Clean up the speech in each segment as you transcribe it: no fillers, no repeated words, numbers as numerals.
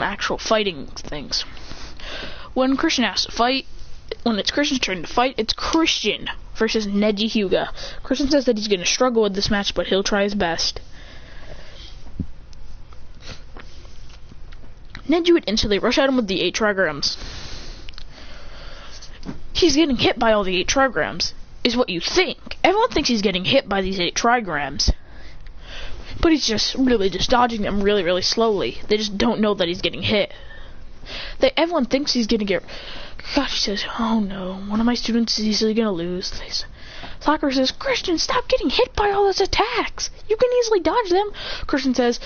actual fighting things. When Christian has to fight, when it's Christian's turn to fight, it's Christian versus Neji Hyuga. Christian says that he's going to struggle with this match, but he'll try his best. Neji would instantly rush at him with the 8 trigrams. He's getting hit by all the 8 trigrams, is what you think. Everyone thinks he's getting hit by these 8 trigrams. But he's just really just dodging them really, really slowly. They just don't know that he's getting hit. Everyone thinks he's gonna get... Gosh, he says, oh no, one of my students is easily gonna lose. Sakura says, Christian, stop getting hit by all those attacks. You can easily dodge them. Christian says,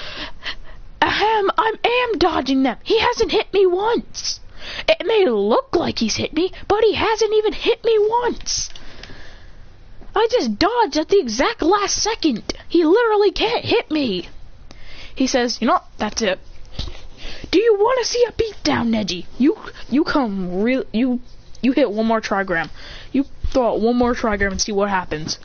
I am dodging them. He hasn't hit me once. It may look like he's hit me, but he hasn't even hit me once. I just dodged at the exact last second. He literally can't hit me. He says, you know what? That's it. Do you want to see a beatdown, Neji? You come real. You hit one more trigram. You throw out one more trigram and see what happens.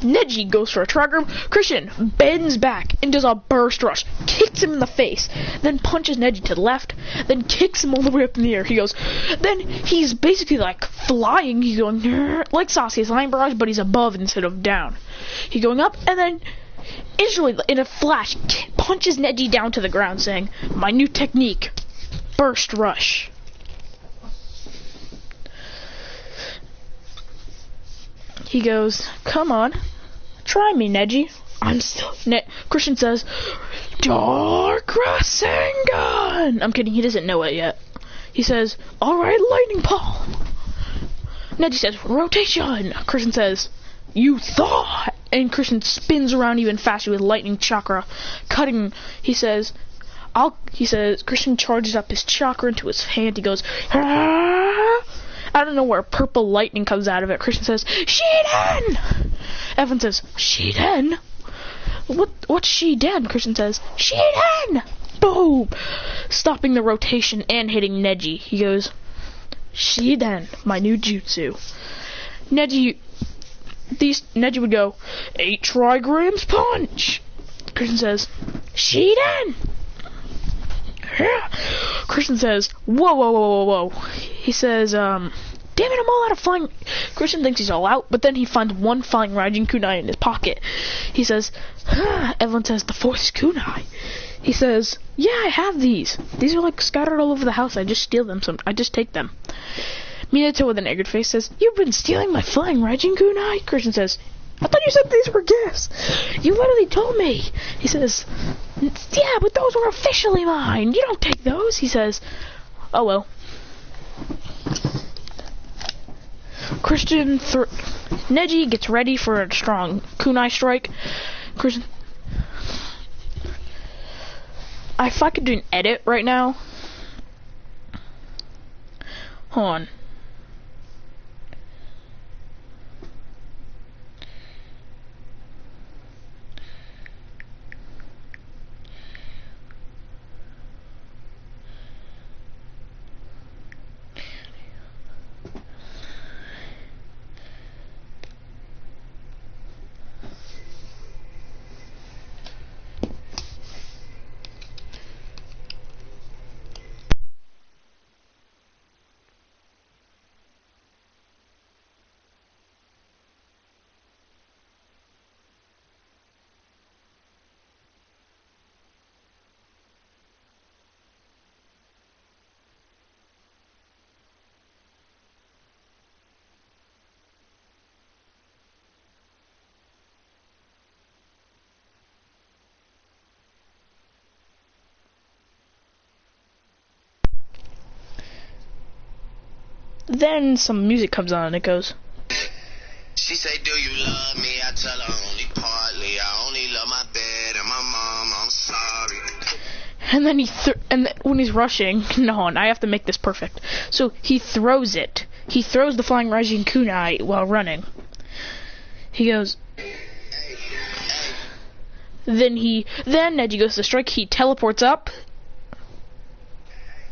Neji goes for a trigram. Christian bends back and does a burst rush, kicks him in the face, then punches Neji to the left, then kicks him all the way up in the air. He goes, then he's basically like flying. He's going like Sasuke's Line Barrage, but he's above instead of down. He's going up, and then instantly, in a flash, punches Neji down to the ground, saying, my new technique, burst rush. He goes, come on, try me, Neji. I'm still... Christian says, Dark Rasengan! I'm kidding, he doesn't know it yet. He says, alright, Lightning Palm. Neji says, rotation. Christian says, you thought. And Christian spins around even faster with Lightning Chakra, cutting. He says, Christian charges up his chakra into his hand. He goes, ah! I don't know where purple lightning comes out of it. Christian says, Shiden! Evan says, Shiden? What's Shiden? Christian says, Shiden! Boom! Stopping the rotation and hitting Neji. He goes, Shiden, my new jutsu. Neji would go, 8 trigrams punch! Christian says, Shiden! Christian says, whoa. He says, damn it, I'm all out of flying. Christian thinks he's all out, but then he finds one flying Raijin kunai in his pocket. He says, Evelyn says, the 4th kunai. He says, yeah, I have these. These are like scattered all over the house. I just steal them. I just take them. Minato with an angered face says, you've been stealing my flying Raijin kunai? Christian says, I thought you said these were gifts. You literally told me. He says, yeah, but those were officially mine. You don't take those. He says, oh well. Neji gets ready for a strong kunai strike. Christian, if I could do an edit right now. Hold on. Then some music comes on and it goes. She say, do you love me? I tell her only partly. I only love my bed and my mom. I'm sorry. And then when he's rushing, no, I have to make this perfect. So he throws it. He throws the flying Raijin kunai while running. He goes. Then Neji goes to strike. He teleports up.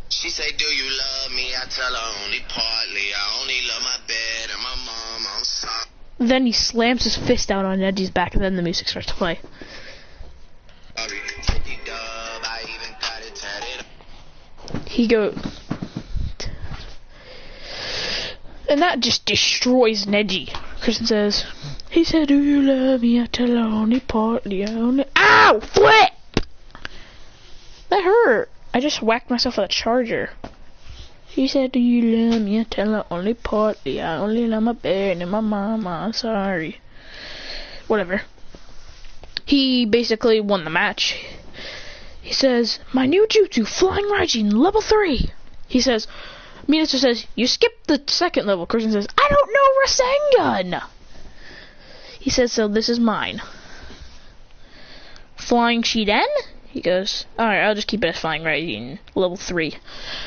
She say, do you love me? I tell her only partly. I only love my bed and my mom. I'm sorry. Then he slams his fist down on Neji's back, and then the music starts to play. he goes, and that just destroys Neji. Christian says, he said, do you love me? I tell only partly, only. Ow! Flip! That hurt. I just whacked myself with a charger. He said, do you love me? I tell her only partly. I only love my bed and my mama. I'm sorry. Whatever. He basically won the match. He says, my new jutsu, Flying Raijin, level 3. He says, Minato says, you skipped the second level. Christian says, I don't know Rasengan. He says, so this is mine. Flying Shiden? He goes, alright, I'll just keep it as Flying Raijin, level 3.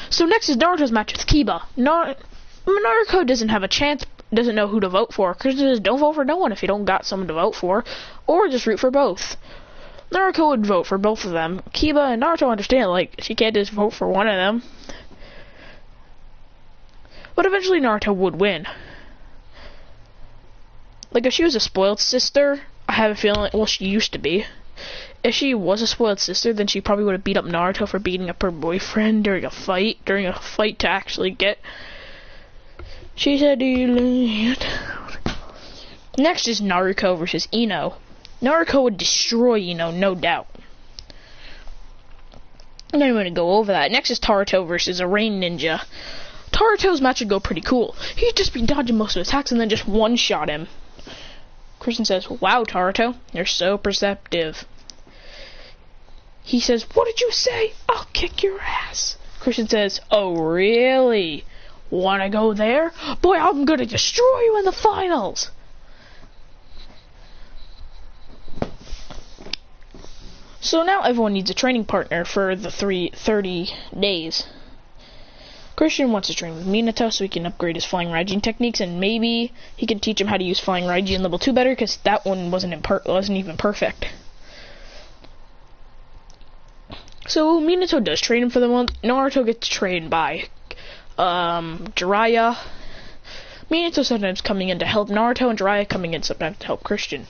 So next is Naruto's match with Kiba. Naruto doesn't have a chance, doesn't know who to vote for. Christian says, don't vote for no one if you don't got someone to vote for. Or just root for both. Naruto would vote for both of them. Kiba and Naruto understand, like, she can't just vote for one of them. But eventually Naruto would win. Like, if she was a spoiled sister, I have a feeling, well, she used to be. If she was a spoiled sister, then she probably would have beat up Naruto for beating up her boyfriend during a fight to actually get. She said, do you leave? Next is Naruto versus Ino. Naruto would destroy Ino, no doubt. I'm not even going to go over that. Next is Taruto versus a Rain Ninja. Taruto's match would go pretty cool. He'd just be dodging most of his attacks and then just one-shot him. Christian says, wow, Taruto, you're so perceptive. He says, what did you say? I'll kick your ass. Christian says, oh, really? Wanna go there? Boy, I'm gonna destroy you in the finals. So now everyone needs a training partner for the 30 days. Christian wants to train with Minato so he can upgrade his Flying Raijin techniques, and maybe he can teach him how to use Flying Raijin level 2 better, because that one wasn't even perfect. So Minato does train him for the month. Naruto gets trained by Jiraiya. Minato sometimes coming in to help Naruto, and Jiraiya coming in sometimes to help Christian.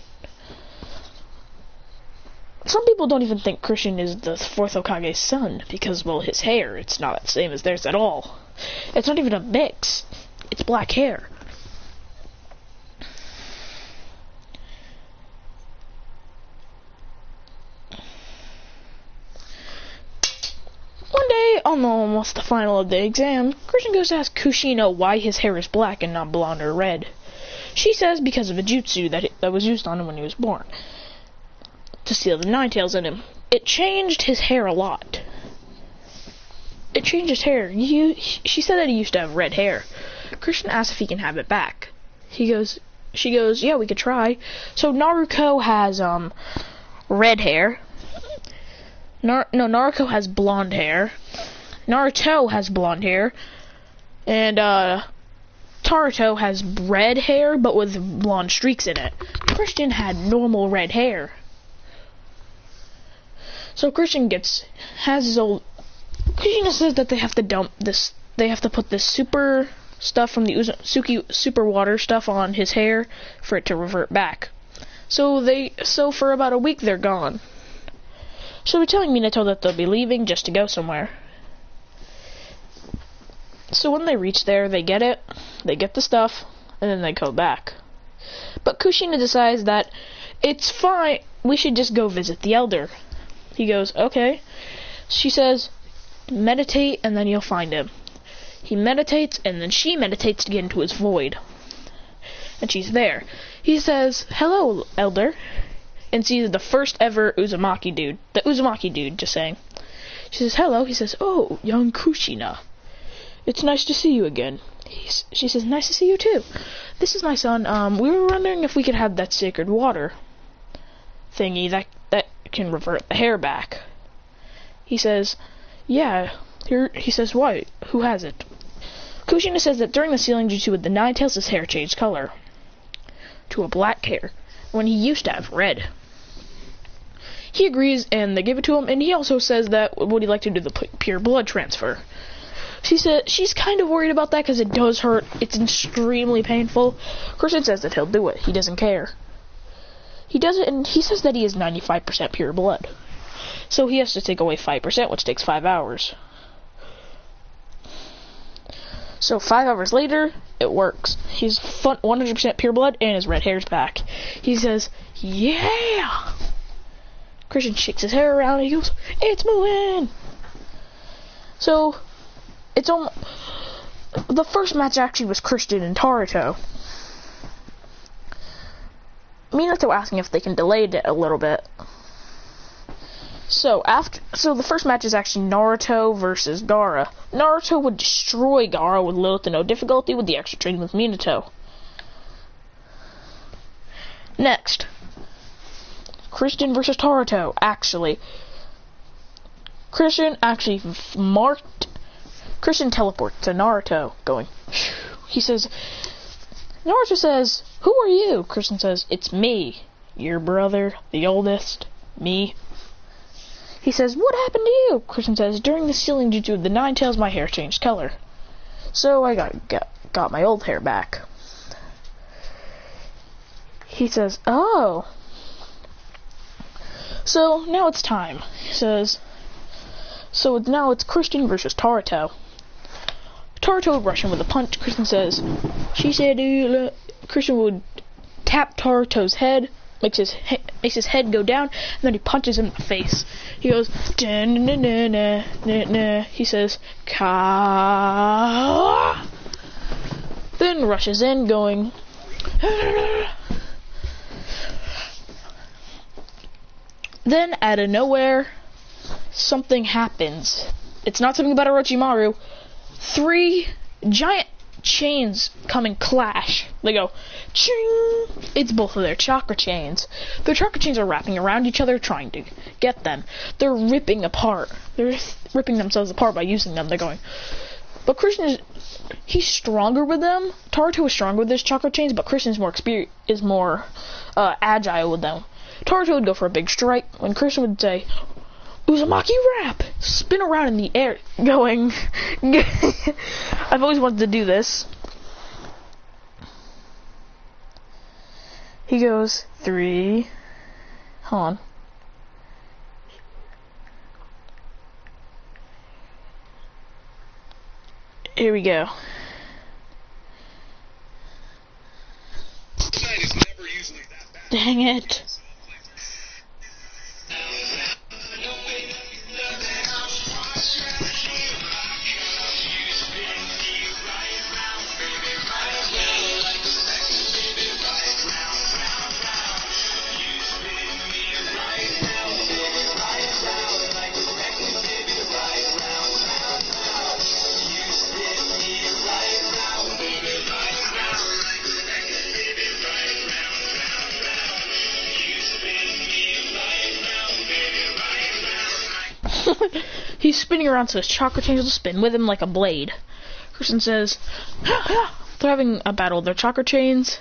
Some people don't even think Christian is the 4th Hokage's son, because, well, his hair, it's not the same as theirs at all. It's not even a mix. It's black hair. One day, on almost the final of the exam, Christian goes to ask Kushina why his hair is black and not blonde or red. She says because of a jutsu that was used on him when he was born, to seal the Nine Tails in him. It changed his hair a lot. It changed his hair. She said that he used to have red hair. Christian asks if he can have it back. She goes, yeah, we could try. So Naruto has red hair. Naruto has blonde hair. Naruto has blonde hair. And Taruto has red hair, but with blonde streaks in it. Christian had normal red hair. So Christian has his old. Christian says that they have to dump this. They have to put this super stuff from the super water stuff on his hair for it to revert back. So for about a week they're gone. So we're telling Minato that they'll be leaving just to go somewhere. So when they reach there, they get it, they get the stuff, and then they go back. But Kushina decides that it's fine. We should just go visit the elder. He goes, okay. She says, meditate and then you'll find him. He meditates and then she meditates to get into his void. And she's there. He says, hello, elder. And sees the first ever Uzumaki dude. The Uzumaki dude, just saying. She says, hello. He says, oh, young Kushina. It's nice to see you again. She says, nice to see you too. This is my son. We were wondering if we could have that sacred water thingy that can revert the hair back. He says, yeah. He says, why? Who has it? Kushina says that during the sealing jutsu with the Nine Tails, his hair changed color to a black hair when he used to have red. He agrees and they give it to him, and he also says that would he like to do the pure blood transfer. She said she's kind of worried about that because it does hurt. It's extremely painful. Christian says that he'll do it. He doesn't care. He does it, and he says that he is 95% pure blood. So he has to take away 5%, which takes 5 hours. So 5 hours later, it works. He's 100% pure blood, and his red hair's back. He says, yeah! Christian shakes his hair around, and he goes, it's moving! So, the first match actually was Christian and Naruto. Minato asking if they can delay it a little bit. So the first match is actually Naruto versus Gaara. Naruto would destroy Gaara with little to no difficulty with the extra training with Minato. Next, Christian versus Naruto. Christian teleports to Naruto, going. Naruto says, "Who are you?" Christian says, "It's me, your brother, the oldest, me." He says, "What happened to you?" Christian says, "During the sealing jutsu of the 9 tails, my hair changed color. So I got my old hair back." He says, "Oh. So now it's time." He says, "So now it's Christian versus Naruto." Naruto would rush him with a punch. Christian says, Christian would tap Naruto's head, makes his head go down, and then he punches him in the face. He goes, "Da-na-na-na-na-na-na." He says, "Ka." Then rushes in, going. Then, out of nowhere, something happens. It's not something about Orochimaru. 3 giant chains come and clash. They go, ching! It's both of their chakra chains. Their chakra chains are wrapping around each other, trying to get them. They're ripping apart. They're ripping themselves apart by using them. They're going. But Christian he's stronger with them. Naruto is stronger with his chakra chains, but Christian is more agile with them. Naruto would go for a big strike when Christian would say, "Uzumaki wrap!" Spin around in the air, going. I've always wanted to do this. He goes 3. Hold on. Here we go. Dang it. He's spinning around so his chakra chains will spin with him like a blade. Christian says, they're having a battle with their chakra chains.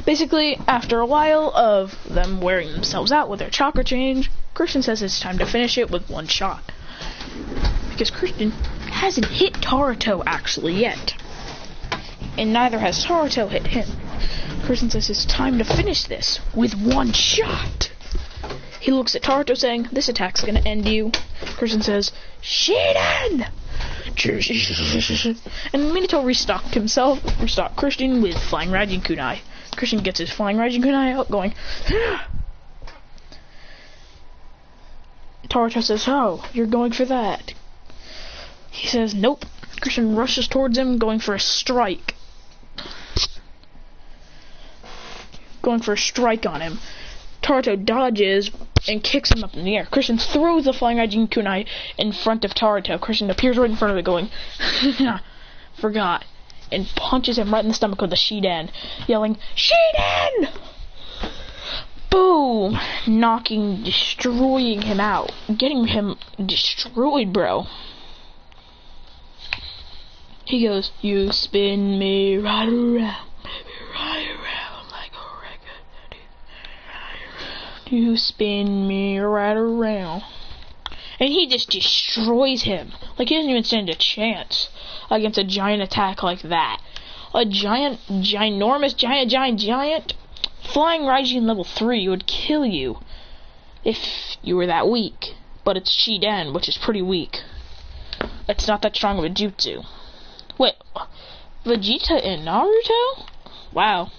Basically, after a while of them wearing themselves out with their chakra chains, Christian says it's time to finish it with one shot. Because Christian hasn't hit Naruto actually yet. And neither has Naruto hit him. Christian says it's time to finish this with one shot. He looks at Naruto saying, "This attack's gonna end you." Christian says, "Shiden!" And Minato restocked Christian with Flying Raijin Kunai. Christian gets his Flying Raijin Kunai out, going, Naruto says, "Oh, you're going for that." He says, "Nope." Christian rushes towards him, going for a strike. On him. Naruto dodges and kicks him up in the air. Christian throws the Flying Raijin Kunai in front of Naruto. Christian appears right in front of it, going, "Forgot," and punches him right in the stomach with the Shiden, yelling, "Shiden!" Boom! Destroying him out. Getting him destroyed, bro. He goes, "You spin me right around, baby, right around like a record. You spin me right around." And he just destroys him. Like, he doesn't even stand a chance against a giant attack like that. A giant Flying Raijin level 3 would kill you if you were that weak. But it's Shiden, which is pretty weak. It's not that strong of a jutsu. Wait, Vegeta and Naruto? Wow.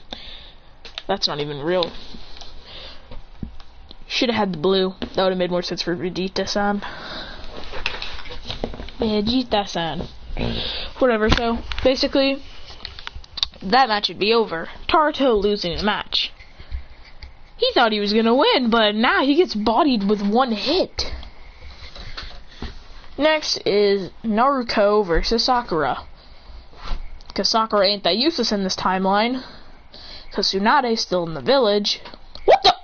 That's not even real. Should have had the blue. That would have made more sense for Vegeta-san. Vegeta-san. Whatever, so basically, that match would be over. Naruto losing the match. He thought he was gonna win, but now he gets bodied with one hit. Next is Naruto versus Sakura. Because Sakura ain't that useless in this timeline. Because Tsunade's still in the village. What the?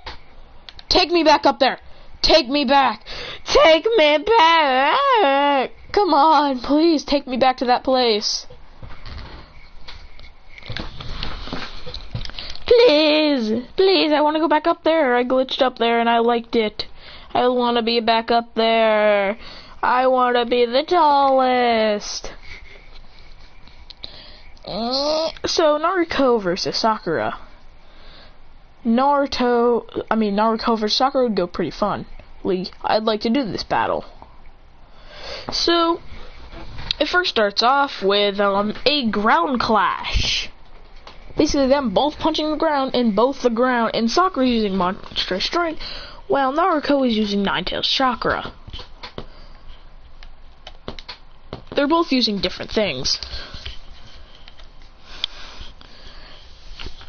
Take me back up there. Take me back. Take me back. Come on, please take me back to that place. Please, please, I want to go back up there. I glitched up there and I liked it. I want to be back up there. I want to be the tallest. So, Naruto versus Sakura. Naruto versus Sakura would go pretty fun. I'd like to do this battle. So, it first starts off with a ground clash. Basically, them both punching the ground in both the ground, and Sakura using Monster Strength, while Naruto is using Nine-Tails Chakra. They're both using different things.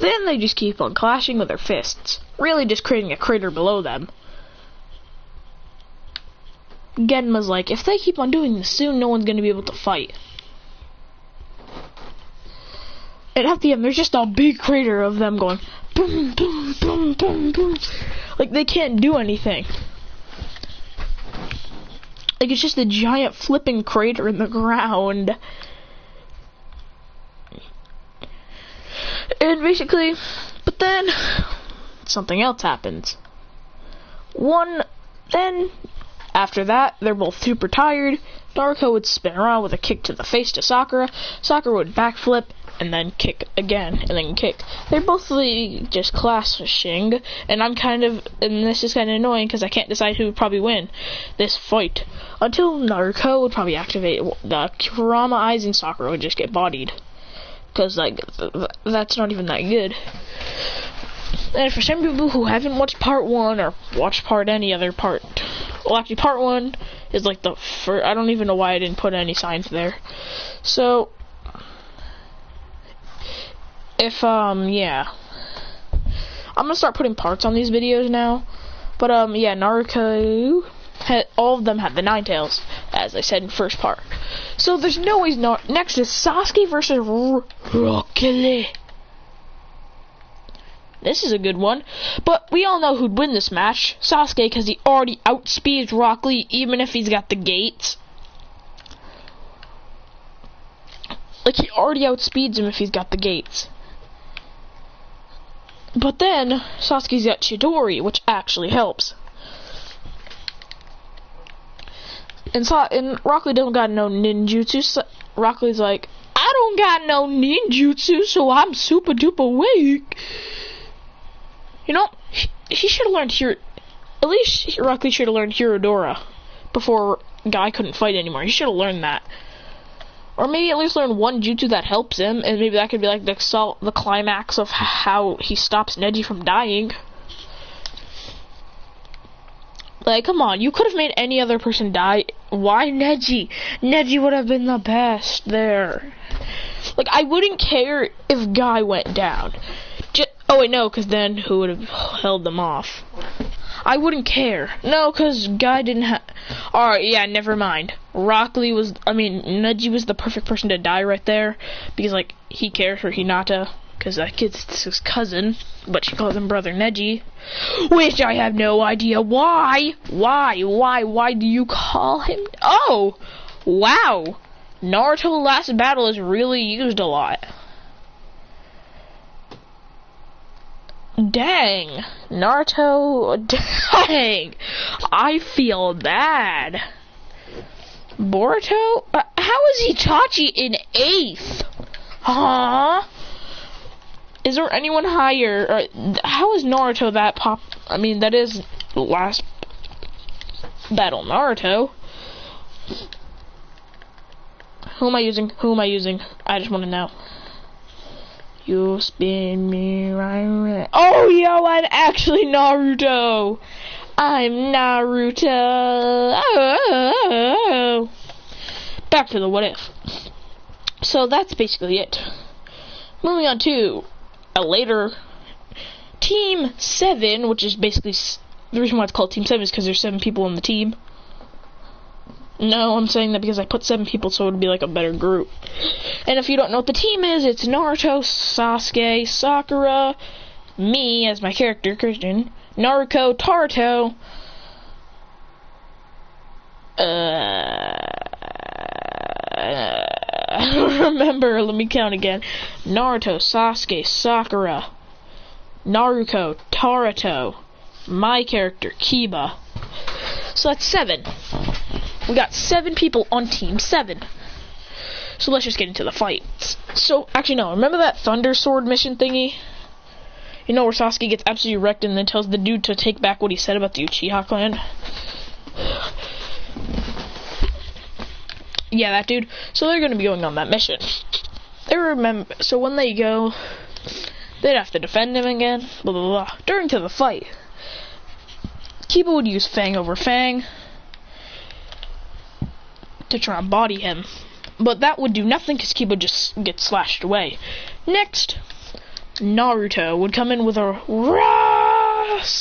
Then they just keep on clashing with their fists, really just creating a crater below them. Genma's like, if they keep on doing this, soon no one's going to be able to fight. And at the end, there's just a big crater of them going boom, boom, boom, boom, boom. Like, they can't do anything. Like, it's just a giant flipping crater in the ground. And basically, but then, something else happens. Then, after that, they're both super tired. Naruto would spin around with a kick to the face to Sakura. Sakura would backflip, and then kick again, and then kick. They're both just clashing, and this is kind of annoying because I can't decide who would probably win this fight. Until Naruto would probably activate the Kurama Eyes and Sakura would just get bodied. Because, like, that's not even that good. And for some people who haven't watched part 1 or watched any other part, well, actually, part 1 is like the first. I don't even know why I didn't put any signs there. So, yeah. I'm gonna start putting parts on these videos now. But, yeah, Naruto, all of them had the Nine-Tails, as I said in first part. So there's no ways not. Next is Sasuke versus Rock Lee. This is a good one. But we all know who'd win this match. Sasuke, because he already outspeeds Rock Lee, even if he's got the gates. Like, he already outspeeds him if he's got the gates. But then, Sasuke's got Chidori, which actually helps. And Rock Lee don't got no ninjutsu. So Rock Lee's like, I don't got no ninjutsu, so I'm super duper weak. You know, he should have learned at least Rock Lee should have learned Hirodora before Guy couldn't fight anymore. He should have learned that. Or maybe at least learn one jutsu that helps him, and maybe that could be like the climax of how he stops Neji from dying. Like, come on, you could have made any other person die. Why Neji? Neji would have been the best there. Like, I wouldn't care if Guy went down. Oh wait, no, because then who would have held them off? I wouldn't care. No, because Guy didn't have... Alright, yeah, never mind. Neji was the perfect person to die right there. Because, like, he cares for Hinata. Because that kid's his cousin. But she calls him Brother Neji. Which I have no idea why. Why do you call him... Oh! Wow! Naruto Last Battle is really used a lot. Dang. Naruto... Dang! I feel bad. Boruto? How is Itachi in 8th? Huh? Is there anyone higher? How is Naruto that that is Last Battle Naruto. Who am I using? Who am I using? I just want to know. You spin me right. Oh, yo, I'm actually Naruto. I'm Naruto. Oh. Back to the what if. So that's basically it. Moving on to a later Team 7, which is basically the reason why it's called Team 7 is because there's 7 people on the team. No, I'm saying that because I put 7 people so it would be like a better group. And if you don't know what the team is, it's Naruto, Sasuke, Sakura, me as my character, Christian, Naruto, Taruto, I don't remember, let me count again. Naruto, Sasuke, Sakura, Naruto, Taruto, my character, Kiba. So that's 7. We got 7 people on Team 7. So let's just get into the fights. So, actually no, remember that Thunder Sword mission thingy? You know where Sasuke gets absolutely wrecked and then tells the dude to take back what he said about the Uchiha clan? Yeah, that dude. So they're gonna be going on that mission. So when they go, they'd have to defend him again, blah blah blah. During the fight, Kiba would use Fang over Fang to try and body him. But that would do nothing because Kiba just gets slashed away. Next, Naruto would come in with a Ras.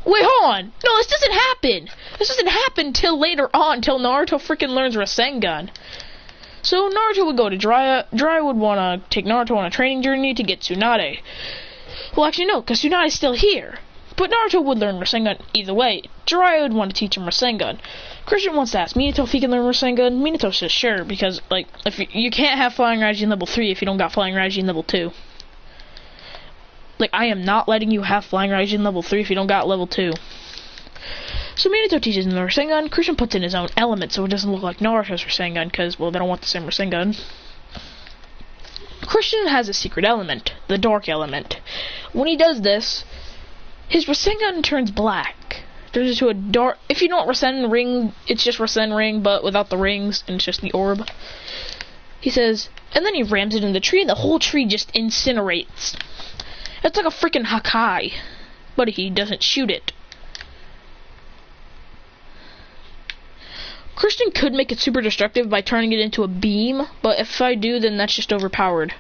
Wait, hold on. No, this doesn't happen. This doesn't happen till later on, till Naruto freaking learns Rasengan. So Naruto would go to Jiraiya. Jiraiya would want to take Naruto on a training journey to get Tsunade. Well, actually no, because Tsunade's still here. But Naruto would learn Rasengan either way. Jiraiya would want to teach him Rasengan. Christian wants to ask Minato if he can learn Rasengan. Minato says sure, because like if you can't have Flying Raijin level 3 if you don't got Flying Raijin level 2. Like, I am not letting you have Flying Raijin level 3 if you don't got level 2. So Minato teaches him the Rasengan. Christian puts in his own element so it doesn't look like Naruto's Rasengan, because, well, they don't want the same Rasengan. Christian has a secret element, the dark element. When he does this, his Rasengan turns black. Turns into a dark... If you know what Rasen ring, it's just Rasen ring, but without the rings, and it's just the orb. He says, and then he rams it in the tree, and the whole tree just incinerates. It's like a freaking Hakai, but he doesn't shoot it. Christian could make it super destructive by turning it into a beam, but if I do, then that's just overpowered.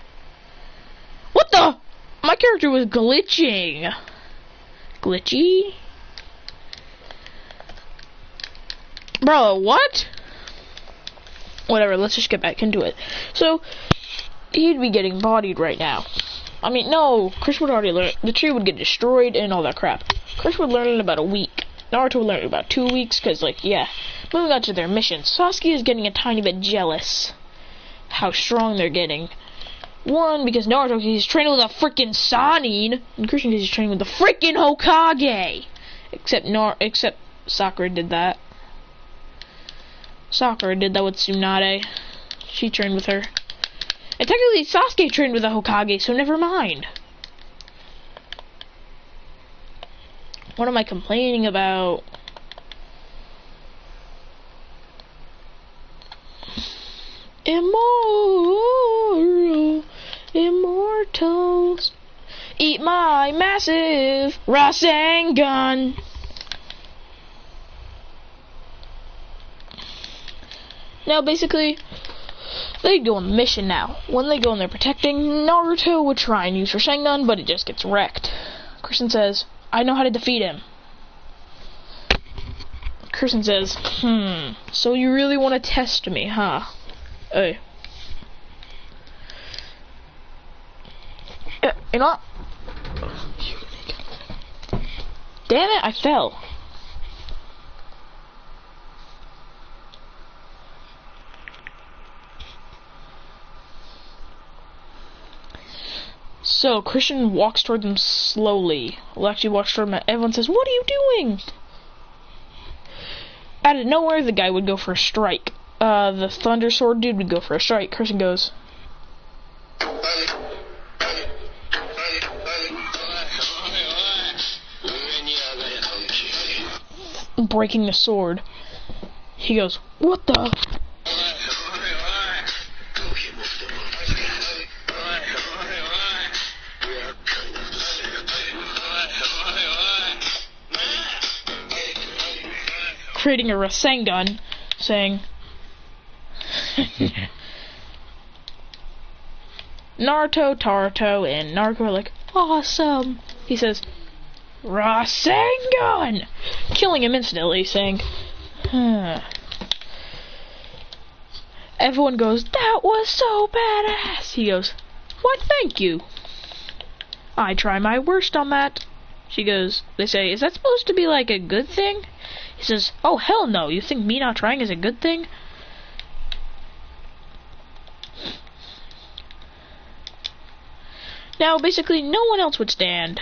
What the? My character was glitching. Glitchy? Bro, what? Whatever, let's just get back into it. So, he'd be getting bodied right now. I mean, no, Chris would already learn. The tree would get destroyed and all that crap. Chris would learn in about a week. Naruto would learn in about 2 weeks, because, like, yeah. Moving on to their mission. Sasuke is getting a tiny bit jealous how strong they're getting. One, because Naruto, he's training with a freaking Sannin, and Christian, because he's training with the freaking Hokage. Except Sakura did that. Sakura did that with Tsunade. She trained with her. And technically, Sasuke trained with the Hokage, so never mind. What am I complaining about? Immortals, eat my massive Rasengan. Now, basically, they go on the mission now. When they go and they're protecting, Naruto would try and use Rasengan, but it just gets wrecked. Christian says, I know how to defeat him. Christian says, so you really want to test me, huh? Hey. You know what? Damn it, I fell. So, Christian walks toward them slowly. Well, actually walks toward them. Everyone says, what are you doing? Out of nowhere, the guy would go for a strike. The Thunder Sword dude would go for a strike. Christian goes, breaking the sword. He goes, what the? creating a Rasengan, saying, Naruto, Taruto, and Naruto are like, awesome. He says, Rasengan! Killing him instantly, saying, Everyone goes, that was so badass. He goes, why, thank you. I try my worst on that. She goes, they say, is that supposed to be like a good thing? He says, oh hell no, you think me not trying is a good thing? Now, basically, no one else would stand.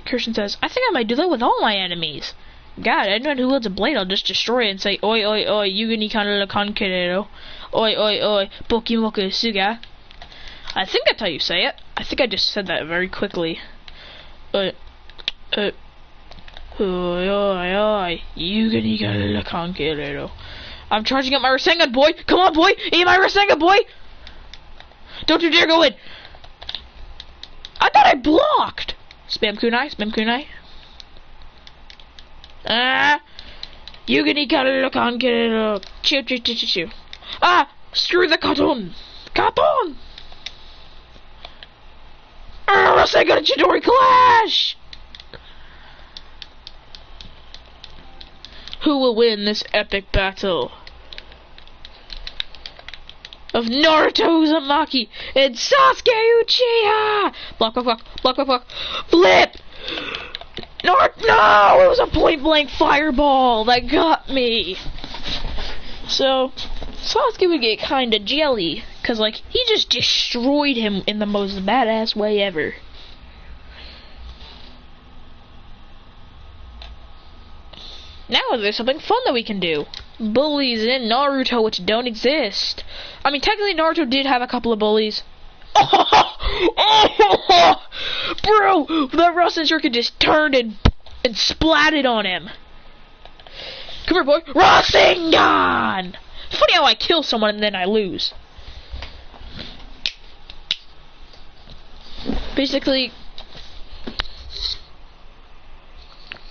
Christian says, I think I might do that with all my enemies. God, anyone who wields a blade, I'll just destroy it and say, oi, oi, oi, yuga ni kanara konkerero. Oi, oi, oi, pokimoku suga. I think that's how you say it. I think I just said that very quickly. Oi, oi, oi, yuga ni kanara konkerero. I'm charging up my Rasengan, boy! Come on, boy! Eat my Rasengan, boy! Don't you dare go in! I thought I blocked! Spam kunai, spam kunai. Yuga ni kanara konkerero. Chew, chew, chew, chew, chew. Ah! Screw the cartoon! Cartoon! Rasengan and Chidori clash! Who will win this epic battle of Naruto Uzumaki and Sasuke Uchiha? Block, block, block, block, block, block. Flip! No! It was a point-blank fireball that got me. So, Sasuke would get kinda jelly, cause like, he just destroyed him in the most badass way ever. Now there's something fun that we can do. Bullies in Naruto which don't exist. I mean, technically Naruto did have a couple of bullies. Bro, that Rasen Shuriken just turned and splatted on him. Come here, boy. Rasengan! It's funny how I kill someone and then I lose. Basically,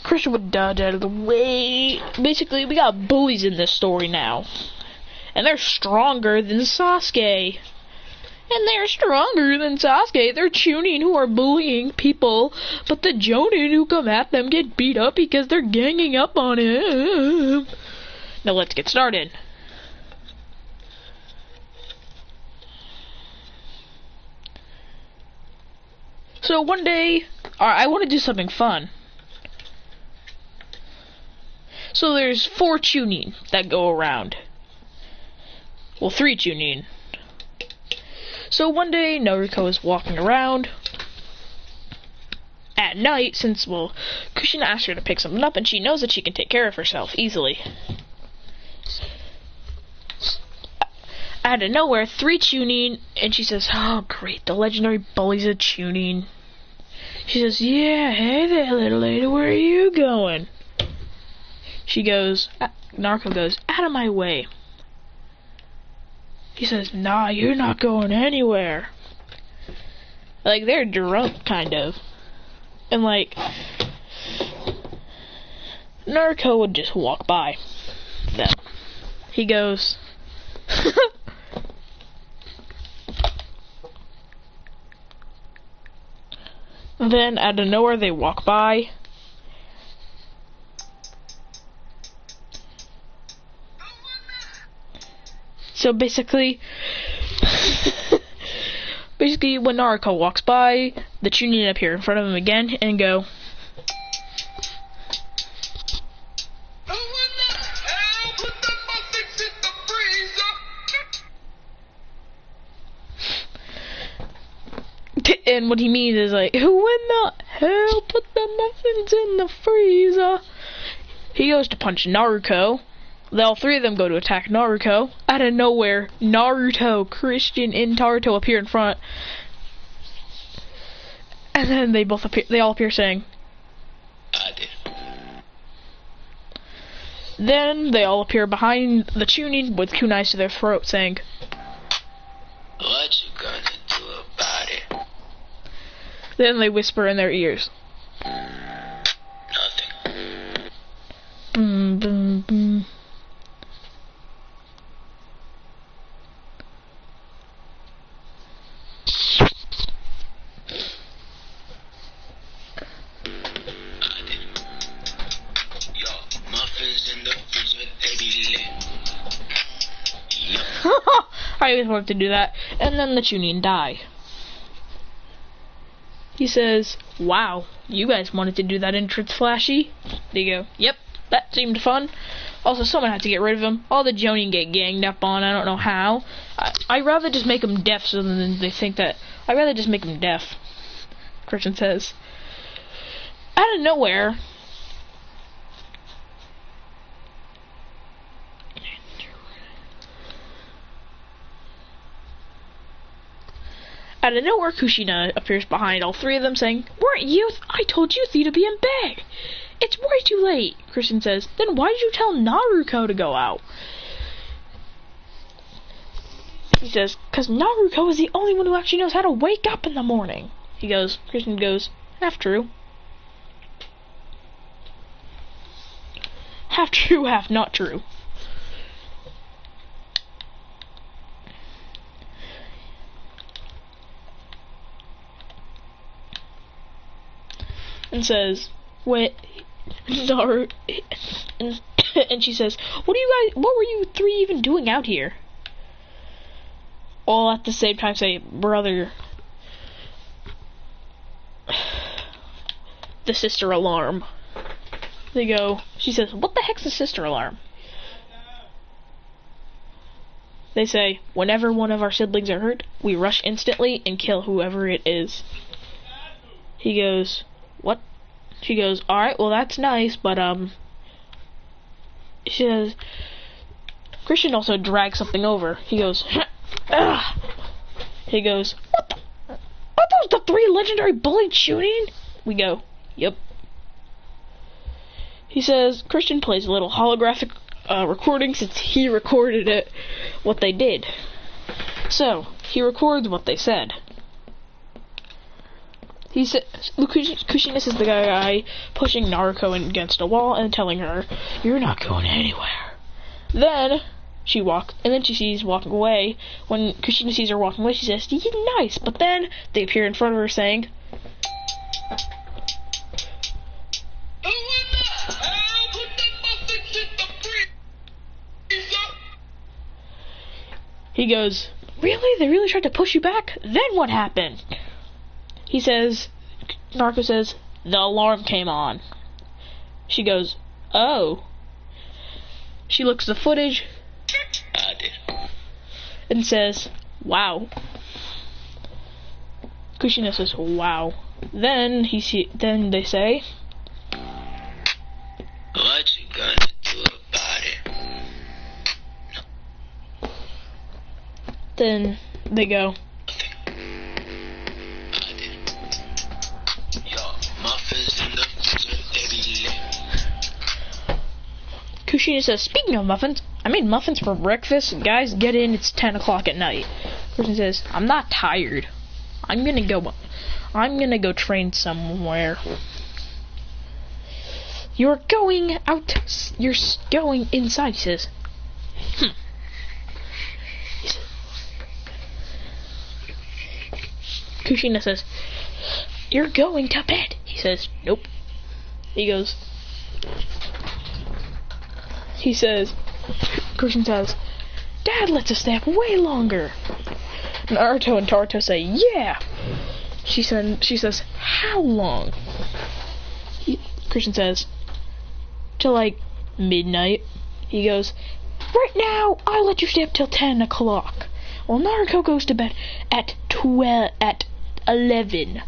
Christian would dodge out of the way. Basically, we got bullies in this story now. And they're stronger than Sasuke. And they're stronger than Sasuke. They're Chunin who are bullying people, but the Jonin who come at them get beat up because they're ganging up on him. Now let's get started. So one day, I want to do something fun. So there's 4 Chunin that go around. Well, 3 Chunin. So one day, Naruto is walking around at night, since, well, Kushina asked her to pick something up, and she knows that she can take care of herself easily. Out of nowhere, 3 Chunin, and she says, oh great, the legendary bully's a Chunin. She says, yeah, hey there, little lady, where are you going? She goes, Naruto goes, out of my way. He says, nah, you're not going anywhere. Like, they're drunk, kind of. And, like, Naruto would just walk by them. He goes, then, out of nowhere, they walk by. So basically, when Naruto walks by, the Chunin appear in front of him again and go, and what he means is like, who in the hell put the muffins in the freezer? He goes to punch Naruto. All 3 of them go to attack Naruto. Out of nowhere, Naruto, Christian, and Taruto appear in front. And then they all appear saying, I did. Then they all appear behind the Chunin with kunais to their throat saying, what you gonna do about it? Then they whisper in their ears, nothing. Boom, boom, I always wanted to do that. And then the Chunin die. He says, wow, you guys wanted to do that entrance flashy? They go, yep, that seemed fun. Also, someone had to get rid of him. All the Jonin get ganged up on, I don't know how. I'd rather just make them deaf so then they think that... I'd rather just make them deaf, Christian says. Out of nowhere... Out of nowhere, Kushina appears behind all three of them, saying, weren't you? I told you three to be in bed. It's way too late, Christian says. Then why did you tell Naruto to go out? He says, because Naruto is the only one who actually knows how to wake up in the morning. Christian goes, half true. Half true, half not true. And says, wait, Naruto, and she says, what were you three even doing out here? All at the same time say, brother, the sister alarm. They go, she says, what the heck's the sister alarm? They say, whenever one of our siblings are hurt, we rush instantly and kill whoever it is. He goes, what? She goes, alright, well that's nice, but she says, Christian also drags something over. He goes, ugh. He goes, what the? Are those the three legendary bully Chunin? We go, yep. He says, Christian plays a little holographic recording since he recorded it, what they did. So, he records what they said. He said, Kushina is the guy pushing Naruto against a wall and telling her, you're not going anywhere. Then she sees walking away. When Kushina sees her walking away, she says, you're nice. But then they appear in front of her saying, he goes, really? They really tried to push you back? Then what happened? He says, Naruto says, the alarm came on. She goes, oh. She looks at the footage and says, wow. Kushina says, wow. Then they say, what you gonna do about it? Then they go, Kushina says, speaking of muffins, I made muffins for breakfast. Guys, get in, it's 10 o'clock at night. Person says, I'm not tired. I'm gonna go train somewhere. You're going out, you're going inside, he says. Kushina says, you're going to bed. He says, nope. He says, Christian says, Dad lets us stay up way longer. Naruto and Taruto say, yeah. She says, how long? Christian says, till like midnight. He goes, right now, I'll let you stay up till 10 o'clock. Well, Naruto goes to bed at 11.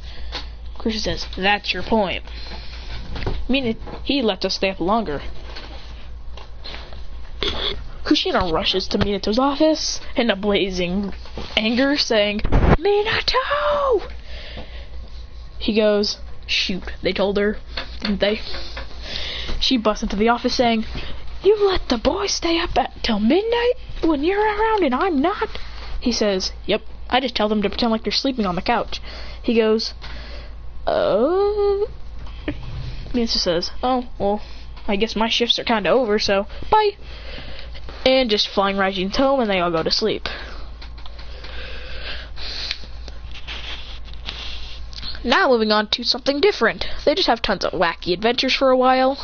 Christian says, that's your point. Meaning, he lets us stay up longer. Kushina rushes to Minato's office in a blazing anger, saying, Minato! He goes, shoot, they told her, didn't they? She busts into the office saying, you let the boys stay up till midnight when you're around and I'm not? He says, yep, I just tell them to pretend like they're sleeping on the couch. He goes, oh. Minato says, oh, well, I guess my shifts are kinda over, so bye. And just flying Raijin's home, and they all go to sleep. Now moving on to something different. They just have tons of wacky adventures for a while.